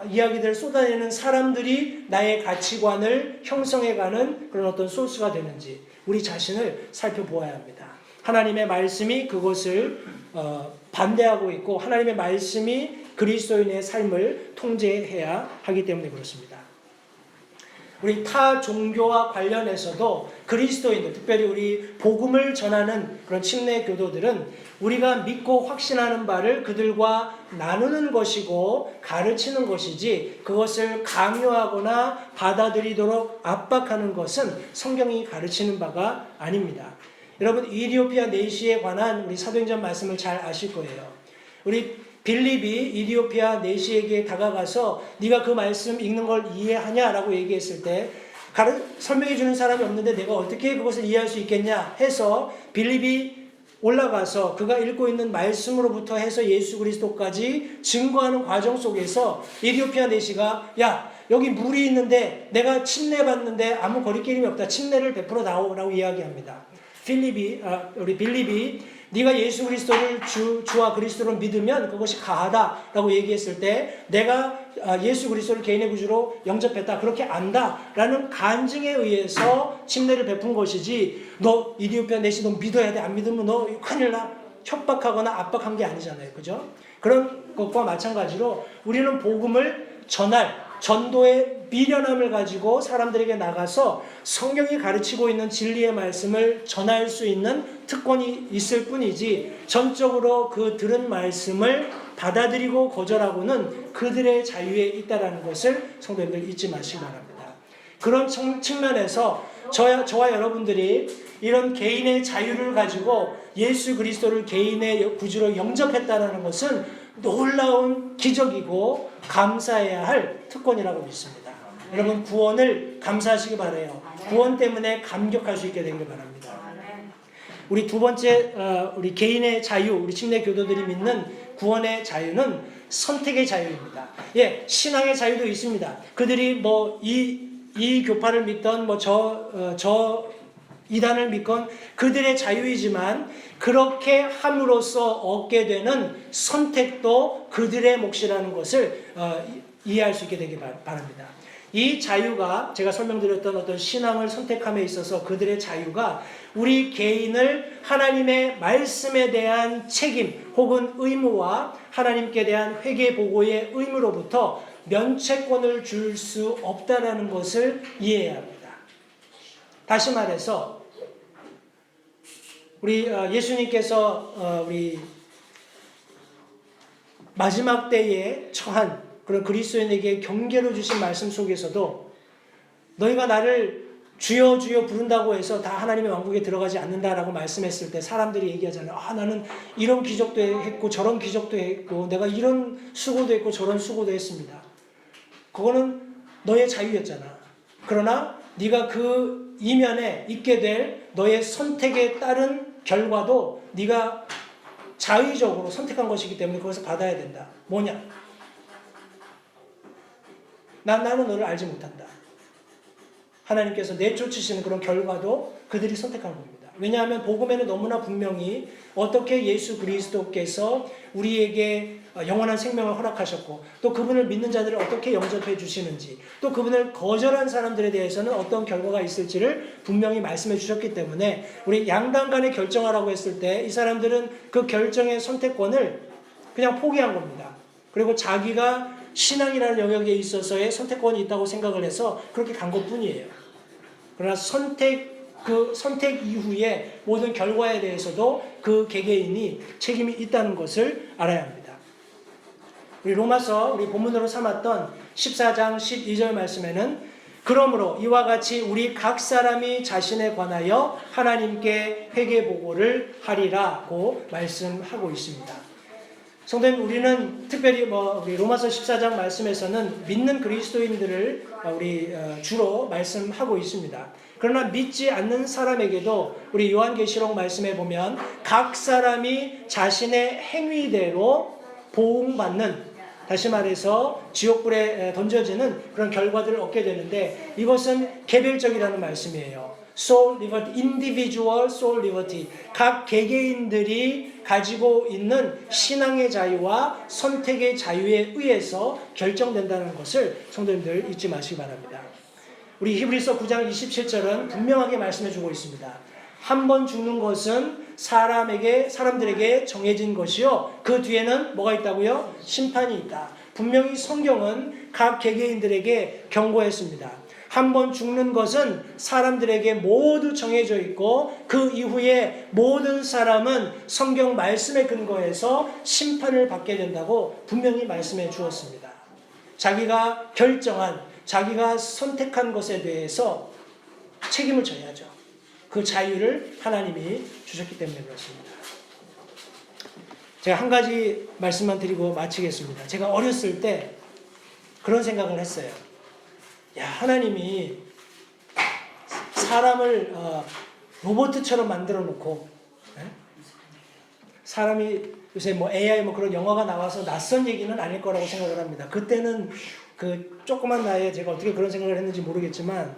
Speaker 1: 이야기들을 쏟아내는 사람들이 나의 가치관을 형성해가는 그런 어떤 소스가 되는지 우리 자신을 살펴보아야 합니다. 하나님의 말씀이 그것을 반대하고 있고 하나님의 말씀이 그리스도인의 삶을 통제해야 하기 때문에 그렇습니다. 우리 타 종교와 관련해서도 그리스도인들, 특별히 우리 복음을 전하는 그런 침례 교도들은 우리가 믿고 확신하는 바를 그들과 나누는 것이고 가르치는 것이지 그것을 강요하거나 받아들이도록 압박하는 것은 성경이 가르치는 바가 아닙니다. 여러분, 이디오피아 내시에 관한 우리 사도행전 말씀을 잘 아실 거예요. 우리 빌립이 이디오피아 내시에게 다가가서 네가 그 말씀 읽는 걸 이해하냐라고 얘기했을 때 설명해 주는 사람이 없는데 내가 어떻게 그것을 이해할 수 있겠냐 해서 빌립이 올라가서 그가 읽고 있는 말씀으로부터 해서 예수 그리스도까지 증거하는 과정 속에서 이디오피아 내시가 야 여기 물이 있는데 내가 침례 받는데 아무 거리낌이 없다. 침례를 베풀어 다오라고 이야기합니다. 우리 빌립이 네가 예수 그리스도를 주와 그리스도로 믿으면 그것이 가하다라고 얘기했을 때 내가 예수 그리스도를 개인의 구주로 영접했다, 그렇게 안다라는 간증에 의해서 침례를 베푼 것이지 너 이디오피아 내시 너 믿어야 돼, 안 믿으면 너 큰일 나, 협박하거나 압박한 게 아니잖아요. 그죠? 그런 것과 마찬가지로 우리는 복음을 전할 전도의 미련함을 가지고 사람들에게 나가서 성경이 가르치고 있는 진리의 말씀을 전할 수 있는 특권이 있을 뿐이지 전적으로 그 들은 말씀을 받아들이고 거절하고는 그들의 자유에 있다는 것을 성도님들 잊지 마시기 바랍니다. 그런 측면에서 저와 여러분들이 이런 개인의 자유를 가지고 예수 그리스도를 개인의 구주로 영접했다는 것은 놀라운 기적이고 감사해야 할 특권이라고 믿습니다. 여러분 구원을 감사하시기 바라요. 구원 때문에 감격할 수 있게 되길 바랍니다. 우리 두 번째 우리 개인의 자유, 우리 침례 교도들이 믿는 구원의 자유는 선택의 자유입니다. 예, 신앙의 자유도 있습니다. 그들이 뭐 이 교파를 믿던 뭐 저 이단을 믿건 그들의 자유이지만 그렇게 함으로써 얻게 되는 선택도 그들의 몫이라는 것을 이해할 수 있게 되길 바랍니다. 이 자유가 제가 설명드렸던 어떤 신앙을 선택함에 있어서 그들의 자유가 우리 개인을 하나님의 말씀에 대한 책임 혹은 의무와 하나님께 대한 회개 보고의 의무로부터 면책권을 줄 수 없다는 것을 이해해야 합니다. 다시 말해서 우리 예수님께서 우리 마지막 때에 처한 그런 그리스도인에게 경계로 주신 말씀 속에서도 너희가 나를 주여 주여 부른다고 해서 다 하나님의 왕국에 들어가지 않는다라고 말씀했을 때 사람들이 얘기하잖아요. 나는 이런 기적도 했고 저런 기적도 했고 내가 이런 수고도 했고 저런 수고도 했습니다. 그거는 너의 자유였잖아. 그러나 네가 그 이면에 있게 될 너의 선택에 따른 결과도 네가 자의적으로 선택한 것이기 때문에 그것을 받아야 된다. 뭐냐? 나는 너를 알지 못한다. 하나님께서 내쫓으시는 그런 결과도 그들이 선택한 겁니다. 왜냐하면 복음에는 너무나 분명히 어떻게 예수 그리스도께서 우리에게 영원한 생명을 허락하셨고 또 그분을 믿는 자들을 어떻게 영접해 주시는지 또 그분을 거절한 사람들에 대해서는 어떤 결과가 있을지를 분명히 말씀해 주셨기 때문에 우리 양당 간에 결정하라고 했을 때 이 사람들은 그 결정의 선택권을 그냥 포기한 겁니다. 그리고 자기가 신앙이라는 영역에 있어서의 선택권이 있다고 생각을 해서 그렇게 간 것뿐이에요. 그러나 그 선택 이후에 모든 결과에 대해서도 그 개개인이 책임이 있다는 것을 알아야 합니다. 우리 로마서 우리 본문으로 삼았던 14장 12절 말씀에는 그러므로 이와 같이 우리 각 사람이 자신에 관하여 하나님께 회개 보고를 하리라고 말씀하고 있습니다. 성도님, 우리는 특별히 우리 로마서 14장 말씀에서는 믿는 그리스도인들을 우리 주로 말씀하고 있습니다. 그러나 믿지 않는 사람에게도 우리 요한계시록 말씀에 보면 각 사람이 자신의 행위대로 보응받는, 다시 말해서 지옥불에 던져지는 그런 결과들을 얻게 되는데, 이것은 개별적이라는 말씀이에요. soul liberty, individual soul liberty. 각 개개인들이 가지고 있는 신앙의 자유와 선택의 자유에 의해서 결정된다는 것을 성도님들 잊지 마시기 바랍니다. 우리 히브리서 9장 27절은 분명하게 말씀해 주고 있습니다. 한 번 죽는 것은 사람들에게 정해진 것이요, 그 뒤에는 뭐가 있다고요? 심판이 있다. 분명히 성경은 각 개개인들에게 경고했습니다. 한 번 죽는 것은 사람들에게 모두 정해져 있고, 그 이후에 모든 사람은 성경 말씀에 근거해서 심판을 받게 된다고 분명히 말씀해 주었습니다. 자기가 결정한, 자기가 선택한 것에 대해서 책임을 져야죠. 그 자유를 하나님이 주셨기 때문에 그렇습니다. 제가 한 가지 말씀만 드리고 마치겠습니다. 제가 어렸을 때 그런 생각을 했어요. 야, 하나님이 사람을 로봇처럼 만들어 놓고, 사람이 요새 AI 그런 영화가 나와서 낯선 얘기는 아닐 거라고 생각을 합니다. 그때는 그 조그만 나이에 제가 어떻게 그런 생각을 했는지 모르겠지만,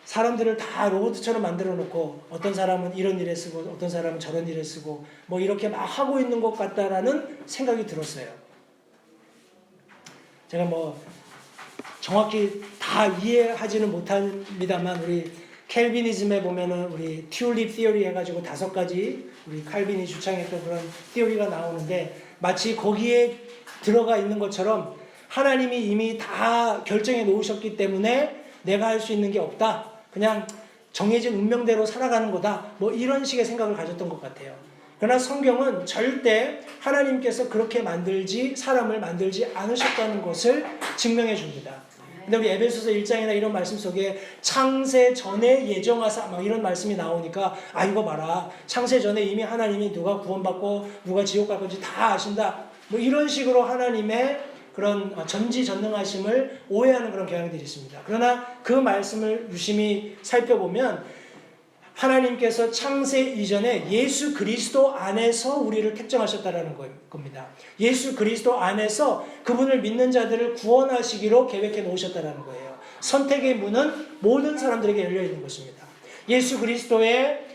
Speaker 1: 사람들을 다 로봇처럼 만들어 놓고 어떤 사람은 이런 일에 쓰고 어떤 사람은 저런 일에 쓰고 이렇게 막 하고 있는 것 같다라는 생각이 들었어요. 제가 정확히 다 이해하지는 못합니다만, 우리 캘비니즘에 보면은 우리 튤립 티어리 해가지고 5가지 우리 칼빈이 주창했던 그런 티어리가 나오는데, 마치 거기에 들어가 있는 것처럼 하나님이 이미 다 결정해 놓으셨기 때문에 내가 할 수 있는 게 없다, 그냥 정해진 운명대로 살아가는 거다, 이런 식의 생각을 가졌던 것 같아요. 그러나 성경은 절대 하나님께서 그렇게 사람을 만들지 않으셨다는 것을 증명해 줍니다. 근데 우리 에베소서 1장이나 이런 말씀 속에 창세 전에 예정하사 이런 말씀이 나오니까, 이거 봐라, 창세 전에 이미 하나님이 누가 구원받고 누가 지옥 갈 건지 다 아신다, 이런 식으로 하나님의 그런 전지전능하심을 오해하는 그런 경향들이 있습니다. 그러나 그 말씀을 유심히 살펴보면 하나님께서 창세 이전에 예수 그리스도 안에서 우리를 택정하셨다라는 겁니다. 예수 그리스도 안에서 그분을 믿는 자들을 구원하시기로 계획해 놓으셨다라는 거예요. 선택의 문은 모든 사람들에게 열려 있는 것입니다. 예수 그리스도의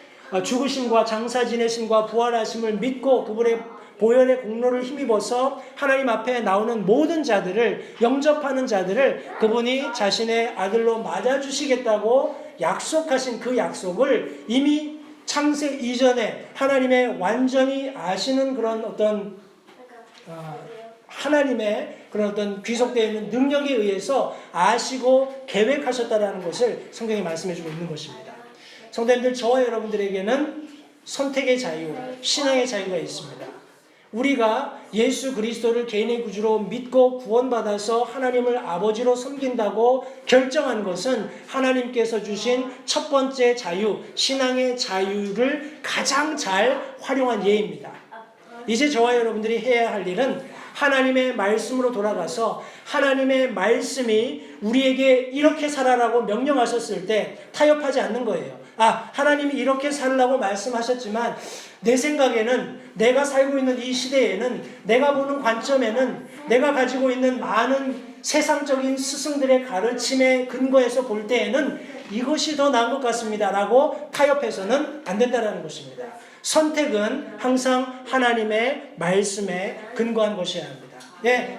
Speaker 1: 죽으심과 장사 지내심과 부활하심을 믿고 그분의 보혈의 공로를 힘입어서 하나님 앞에 나오는 모든 자들을, 영접하는 자들을 그분이 자신의 아들로 맞아주시겠다고 약속하신 그 약속을 이미 창세 이전에 하나님의 완전히 아시는 그런 어떤 하나님의 그런 어떤 귀속되어 있는 능력에 의해서 아시고 계획하셨다라는 것을 성경이 말씀해주고 있는 것입니다. 성도님들, 저와 여러분들에게는 선택의 자유, 신앙의 자유가 있습니다. 우리가 예수 그리스도를 개인의 구주로 믿고 구원받아서 하나님을 아버지로 섬긴다고 결정한 것은 하나님께서 주신 첫 번째 자유, 신앙의 자유를 가장 잘 활용한 예입니다. 이제 저와 여러분들이 해야 할 일은 하나님의 말씀으로 돌아가서 하나님의 말씀이 우리에게 이렇게 살아라고 명령하셨을 때 타협하지 않는 거예요. 하나님이 이렇게 살라고 말씀하셨지만 내 생각에는, 내가 살고 있는 이 시대에는, 내가 보는 관점에는, 내가 가지고 있는 많은 세상적인 스승들의 가르침에 근거해서 볼 때에는 이것이 더 나은 것 같습니다 라고 타협해서는 안 된다는 것입니다. 선택은 항상 하나님의 말씀에 근거한 것이어야 합니다.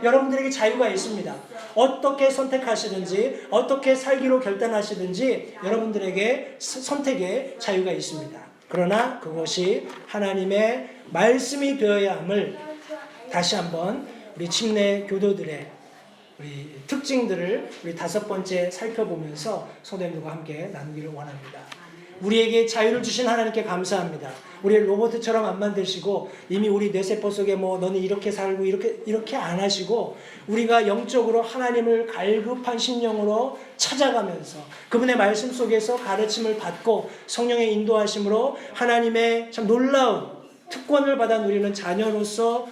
Speaker 1: 여러분들에게 자유가 있습니다. 어떻게 선택하시든지, 어떻게 살기로 결단하시든지 여러분들에게 선택의 자유가 있습니다. 그러나 그것이 하나님의 말씀이 되어야 함을 다시 한번 우리 침례 교도들의 우리 특징들을 우리 5번째 살펴보면서 성도님들과 함께 나누기를 원합니다. 우리에게 자유를 주신 하나님께 감사합니다. 우리를 로봇처럼 안 만드시고 이미 우리 뇌세포 속에 뭐 너는 이렇게 살고 이렇게 안 하시고 우리가 영적으로 하나님을 갈급한 심령으로 찾아가면서 그분의 말씀 속에서 가르침을 받고 성령의 인도하심으로 하나님의 참 놀라운 특권을 받아 누리는 자녀로서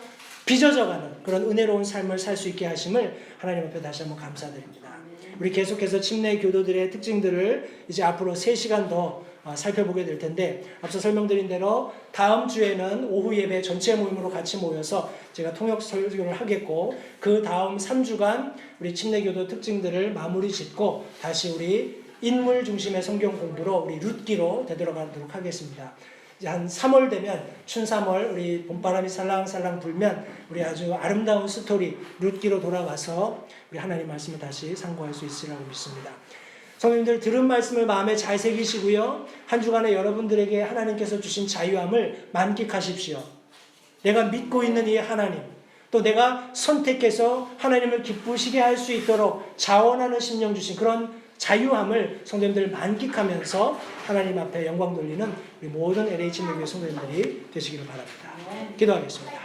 Speaker 1: 빚어져가는 그런 은혜로운 삶을 살 수 있게 하심을 하나님 앞에 다시 한번 감사드립니다. 우리 계속해서 침례 교도들의 특징들을 이제 앞으로 3시간 더 살펴보게 될 텐데 앞서 설명드린 대로 다음 주에는 오후 예배 전체 모임으로 같이 모여서 제가 통역 설교를 하겠고 그 다음 3주간 우리 침례교도 특징들을 마무리 짓고 다시 우리 인물 중심의 성경 공부로 우리 룻기로 되돌아가도록 하겠습니다. 이제 한 3월 되면 춘3월 우리 봄바람이 살랑살랑 불면 우리 아주 아름다운 스토리 룻기로 돌아가서 우리 하나님 말씀을 다시 상고할 수 있으리라고 믿습니다. 성도님들 들은 말씀을 마음에 잘 새기시고요. 한 주간에 여러분들에게 하나님께서 주신 자유함을 만끽하십시오. 내가 믿고 있는 이 하나님, 또 내가 선택해서 하나님을 기쁘시게 할 수 있도록 자원하는 심령 주신 그런 자유함을 성도님들 만끽하면서 하나님 앞에 영광 돌리는 우리 모든 LH 교회 성도님들이 되시기를 바랍니다. 기도하겠습니다.